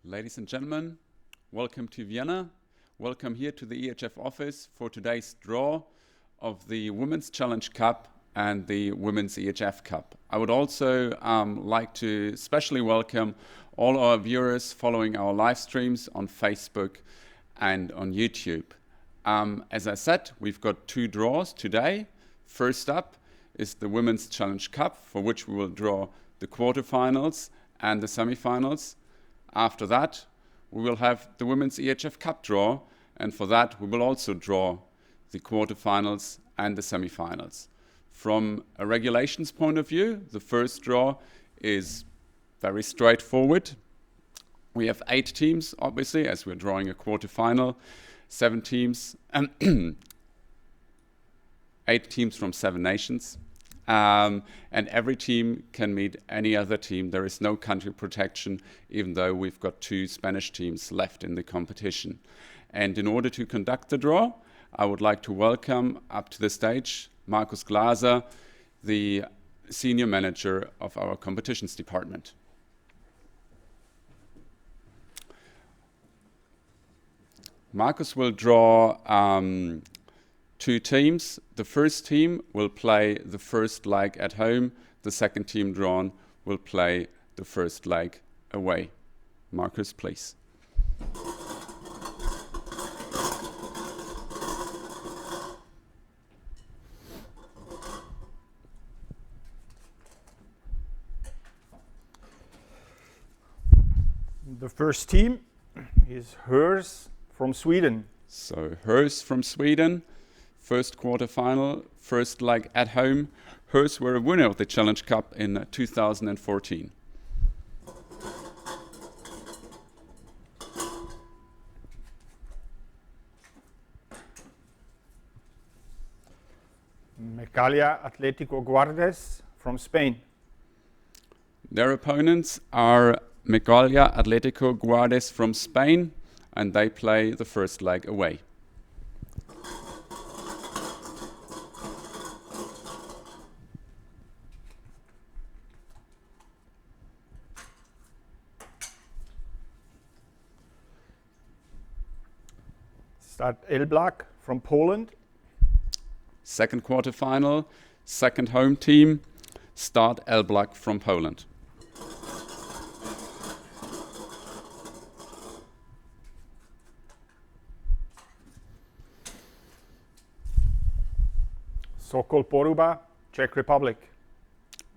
Ladies and gentlemen, welcome to Vienna. Welcome here to the EHF office for today's draw of the Women's Challenge Cup and the Women's EHF Cup. I would also like to especially welcome all our viewers following our live streams on Facebook and on YouTube. As I said, we've got two draws today. First up is the Women's Challenge Cup, for which we will draw the quarterfinals and the semi-finals. After that, we will have the Women's EHF Cup Draw, and for that we will also draw the quarterfinals and the semi-finals. From a regulations point of view, the first draw is very straightforward. We have 8 teams, obviously, as we're drawing a quarterfinal, 7 teams, 8 teams from 7 nations. And every team can meet any other team. There is no country protection, even though we've got 2 Spanish teams left in the competition. And in order to conduct the draw, I would like to welcome up to the stage Markus Glaser, the senior manager of our competitions department. Markus will draw 2 teams. The first team will play the first leg at home. The second team drawn will play the first leg away. Markus, please. The first team is hers from Sweden. So hers from Sweden. First quarterfinal, first leg at home. Hers were a winner of the Challenge Cup in 2014. Mecalia Atlético Guardes from Spain. Their opponents are Mecalia Atlético Guardes from Spain, and they play the first leg away. Start Elbląg from Poland. Second quarterfinal, second home team, Start Elbląg from Poland. Sokol Poruba, Czech Republic.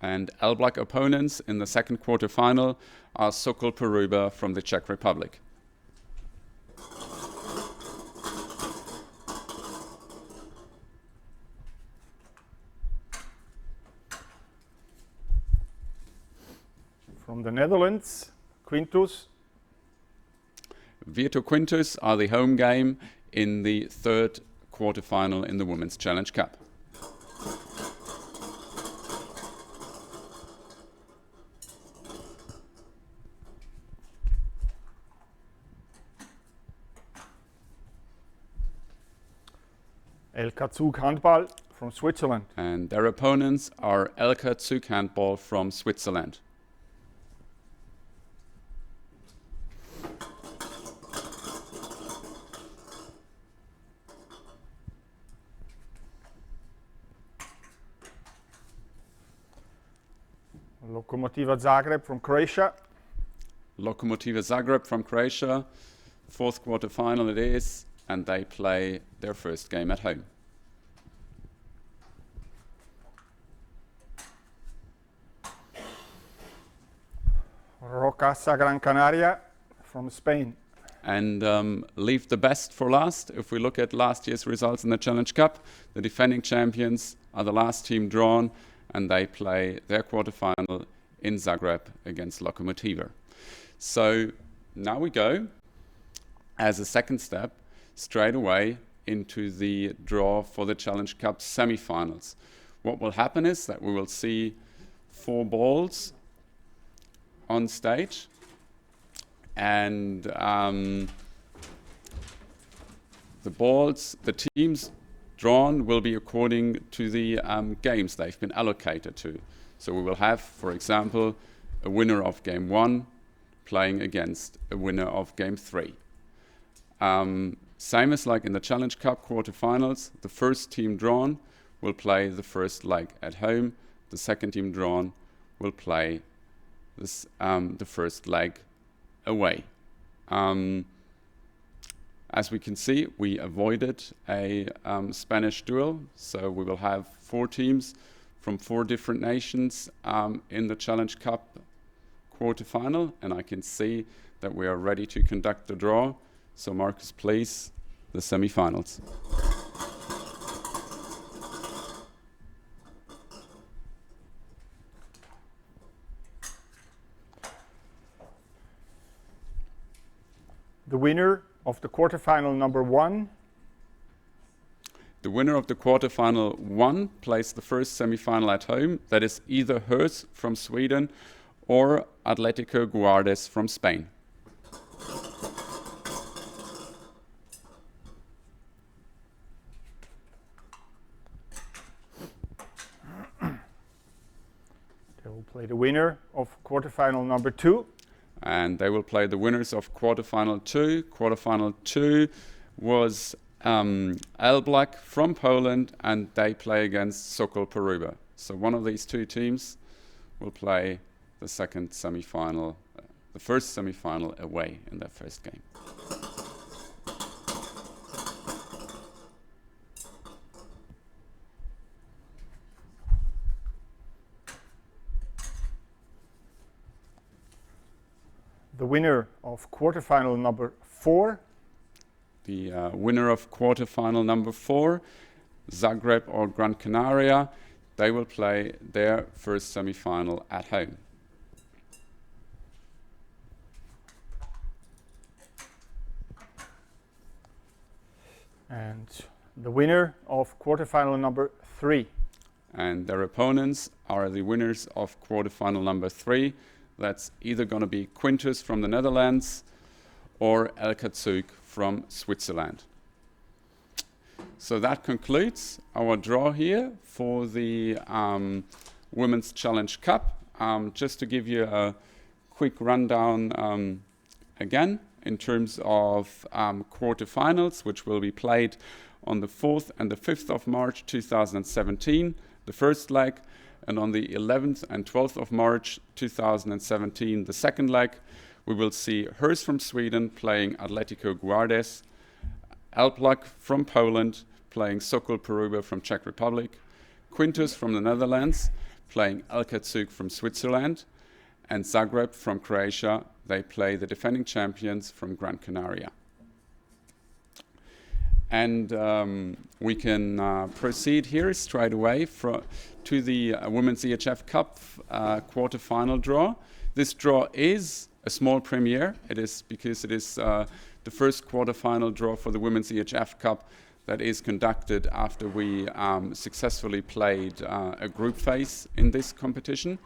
And Elbląg opponents in the second quarterfinal are Sokol Poruba from the Czech Republic. From the Netherlands, Quintus. Virtu Quintus are the home game in the third quarterfinal in the Women's Challenge Cup. LK Zug Handball from Switzerland. And their opponents are LK Zug Handball from Switzerland. Lokomotiva Zagreb from Croatia. Lokomotiva Zagreb from Croatia, fourth quarterfinal it is, and they play their first game at home. Rocasa Gran Canaria from Spain. And leave the best for last. If we look at last year's results in the Challenge Cup, the defending champions are the last team drawn, and they play their quarterfinal in Zagreb against Lokomotiva. So now we go, as a second step, straight away into the draw for the Challenge Cup semi-finals. What will happen is that we will see 4 balls on stage, and the teams drawn will be according to the games they've been allocated to. So we will have, for example, a winner of game 1 playing against a winner of game 3. Same as like in the Challenge Cup quarterfinals, the first team drawn will play the first leg at home. The second team drawn will play the first leg away. As we can see, we avoided a Spanish duel, so we will have 4 teams from 4 different nations in the Challenge Cup quarterfinal, and I can see that we are ready to conduct the draw. So Marcus, please, the semi-finals. The winner of the quarterfinal number 1. The winner of the quarterfinal 1 plays the first semi-final at home. That is either Hers from Sweden or Atletico Guardes from Spain. They will play the winner of quarterfinal number 2. And they will play the winners of quarterfinal 2. Quarterfinal 2 was Elbląg from Poland, and they play against Sokol Poruba. So one of these 2 teams will play the second semi-final, the first semi-final away in their first game. The winner of quarterfinal number 4. The winner of quarterfinal number 4, Zagreb or Gran Canaria, they will play their first semi-final at home. And the winner of quarterfinal number 3. And their opponents are the winners of quarterfinal number 3. That's either going to be Quintus from the Netherlands or El Katsuk from Switzerland. So that concludes our draw here for the Women's Challenge Cup. Just to give you a quick rundown again in terms of quarterfinals, which will be played on the 4th and the 5th of March 2017, the first leg, and on the 11th and 12th of March 2017, the second leg. We will see Hers from Sweden playing Atletico Guardes, Elbląg from Poland playing Sokol Poruba from Czech Republic, Quintus from the Netherlands playing El Katsuk from Switzerland, and Zagreb from Croatia. They play the defending champions from Gran Canaria. And we can proceed here straight away to the Women's EHF Cup quarter-final draw. This draw is a small premiere. It is because it is the first quarter-final draw for the Women's EHF Cup that is conducted after we successfully played a group phase in this competition.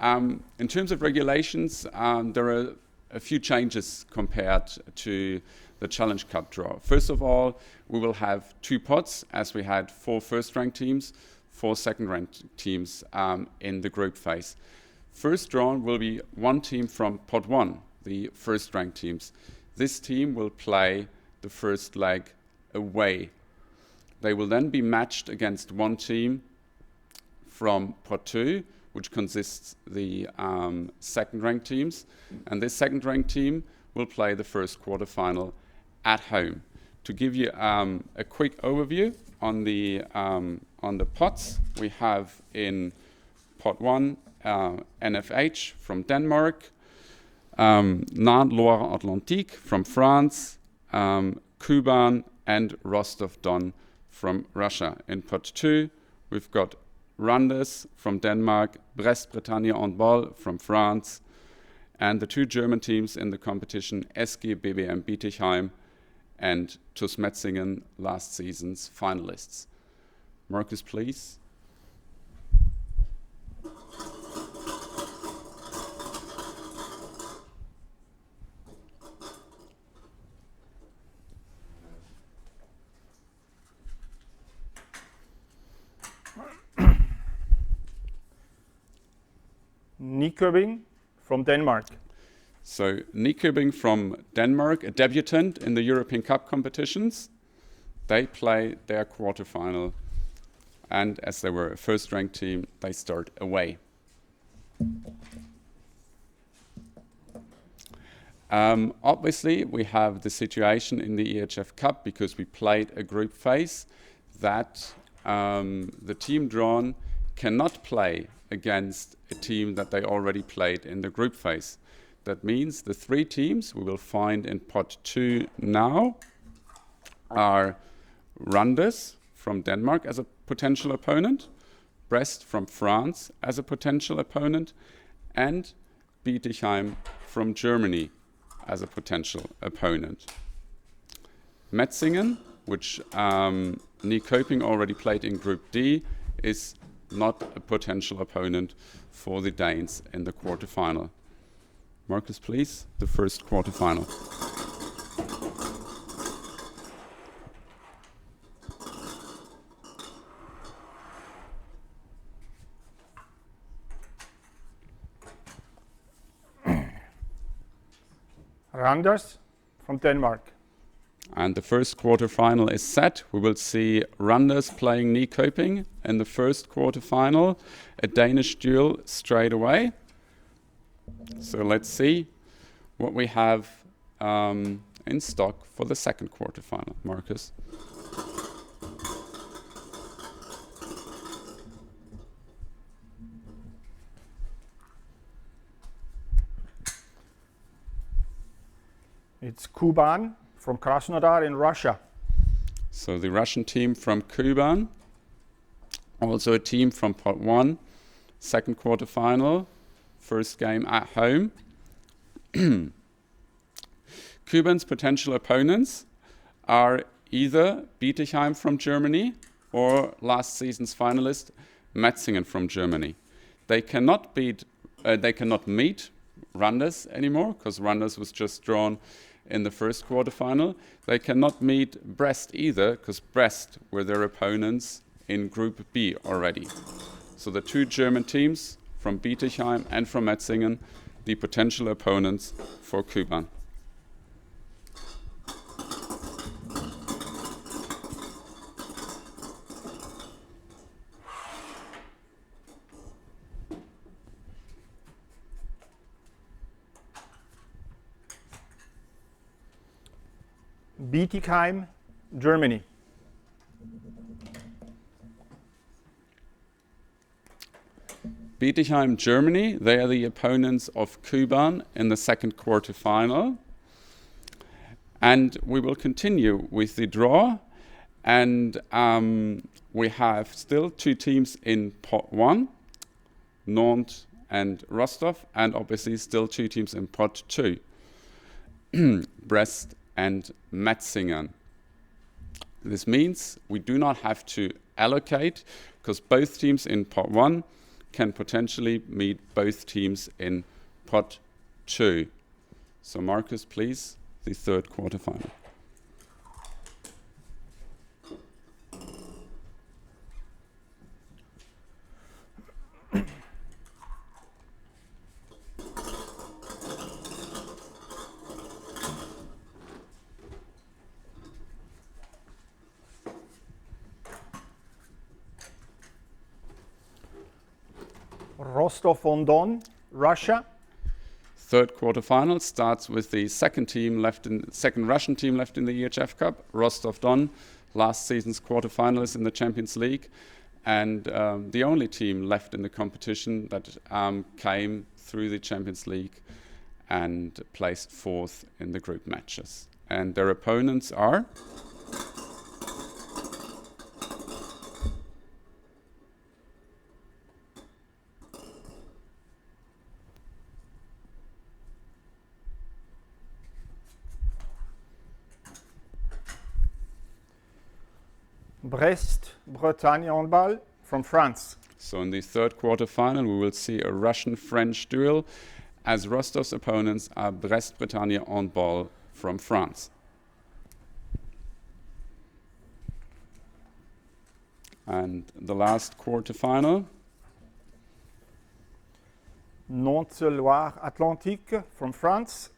In terms of regulations, there are a few changes compared to the Challenge Cup draw. First of all, we will have 2 pots, as we had 4 first-ranked teams, 4 second-ranked teams in the group phase. First drawn will be 1 team from pot 1, the first-ranked teams. This team will play the first leg away. They will then be matched against 1 team from pot 2, which consists the second-ranked teams, and this second-ranked team will play the first quarterfinal at home. To give you a quick overview on the pots, we have in pot 1 NFH from Denmark, Nantes-Loire-Atlantique from France, Kuban and Rostov-Don from Russia. In pot 2, we've got Randers from Denmark, Brest-Bretagne Handball from France, and the 2 German teams in the competition, SG BBM Bietigheim and TuS Metzingen, last season's finalists. Marcus, please. Nykøbing from Denmark. So Nykøbing from Denmark, a debutant in the European Cup competitions, they play their quarterfinal. And as they were a first-ranked team, they start away. Obviously, we have the situation in the EHF Cup because we played a group phase that the team drawn cannot play against a team that they already played in the group phase. That means the 3 teams we will find in pot 2 now are Randers from Denmark as a potential opponent, Brest from France as a potential opponent, and Bietigheim from Germany as a potential opponent. Metzingen, which Nykøbing already played in Group D, is not a potential opponent for the Danes in the quarterfinal. Marcus, please, the first quarterfinal. Randers from Denmark. And the first quarterfinal is set. We will see Randers playing Nykøbing in the first quarterfinal, a Danish duel straight away. So let's see what we have in stock for the second quarterfinal. Marcus. It's Kuban from Krasnodar in Russia. So the Russian team from Kuban, also a team from pot 1, second quarterfinal, first game at home. Kuban's potential opponents are either Bietigheim from Germany or last season's finalist Metzingen from Germany. They cannot meet Randers anymore because Randers was just drawn in the first quarterfinal. They cannot meet Brest either because Brest were their opponents in Group B already. So the 2 German teams from Bietigheim and from Metzingen, the potential opponents for Kuban. Bietigheim, Germany. Bietigheim, Germany, they are the opponents of Kuban in the second quarterfinal. And we will continue with the draw. And we have still 2 teams in pot 1, Nantes and Rostov, and obviously still 2 teams in pot 2, Brest and Metzingen. This means we do not have to allocate because both teams in pot 1 can potentially meet both teams in pot 2. So Marcus, please, the third quarterfinal. Rostov-on-Don, Russia. Third quarterfinal starts with the second Russian team left in the EHF Cup, Rostov-Don, last season's quarterfinalists in the Champions League, and the only team left in the competition that came through the Champions League and placed 4th in the group matches. And their opponents are Brest, Bretagne Handball from France. So in the third quarterfinal, we will see a Russian-French duel as Rostov's opponents are Brest-Bretagne Handball from France. And the last quarterfinal. Nantes-Loire-Atlantique from France.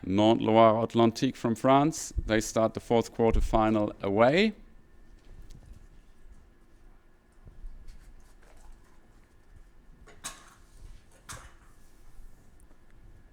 Nantes-Loire-Atlantique from France. They start the fourth quarterfinal away.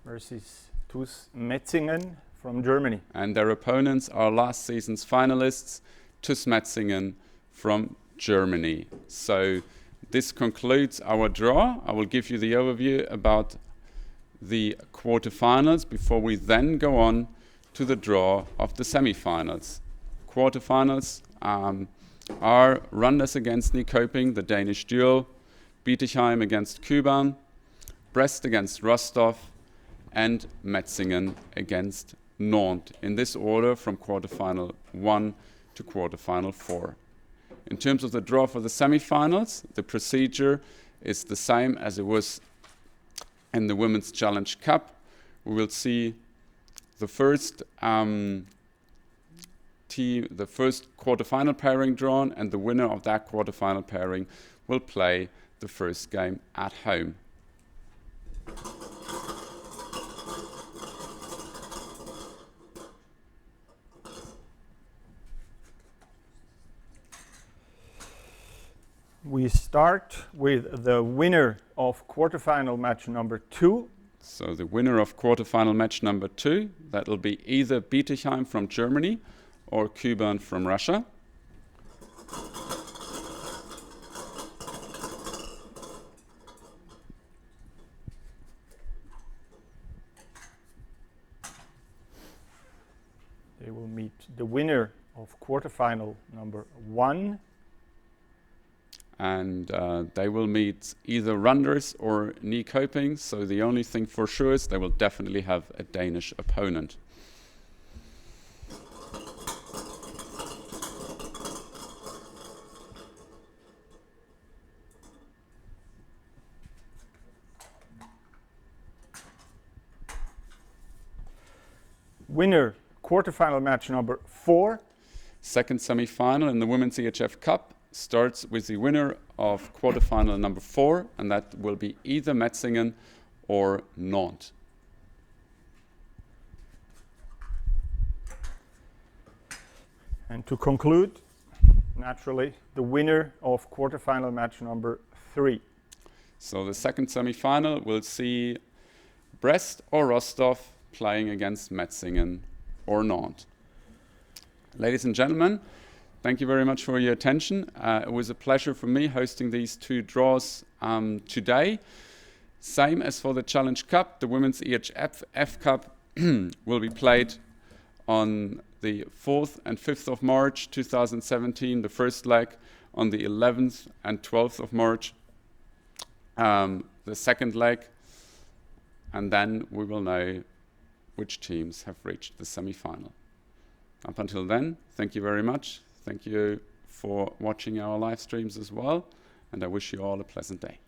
Versus TuS Metzingen from Germany. And their opponents are last season's finalists, TuS Metzingen from Germany. So this concludes our draw. I will give you the overview about the quarterfinals before we then go on to the draw of the semi-finals. Quarterfinals are Randers against Nyköping, the Danish duo, Bietigheim against Kuban, Brest against Rostov, and Metzingen against Nantes, in this order from quarterfinal 1 to quarterfinal 4. In terms of the draw for the semi-finals, the procedure is the same as it was in the Women's Challenge Cup. We will see the first the first quarterfinal pairing drawn, and the winner of that quarterfinal pairing will play the first game at home. We start with the winner of quarterfinal match number 2. So the winner of quarterfinal match number 2, that will be either Bietigheim from Germany or Kuban from Russia. They will meet the winner of quarterfinal number 1. And they will meet either Randers or Nyköping, so the only thing for sure is they will definitely have a Danish opponent. Winner, quarterfinal match number 4. Second semi-final in the Women's EHF Cup starts with the winner of quarterfinal number 4, and that will be either Metzingen or Nantes. And to conclude, naturally, the winner of quarterfinal match number 3. So the second semi-final will see Brest or Rostov playing against Metzingen or Nantes. Ladies and gentlemen, thank you very much for your attention. It was a pleasure for me hosting these 2 draws today. Same as for the Challenge Cup, the Women's EHF Cup will be played on the 4th and 5th of March 2017, the first leg on the 11th and 12th of March, the second leg, and then we will know which teams have reached the semi-final. Up until then, thank you very much. Thank you for watching our live streams as well, and I wish you all a pleasant day.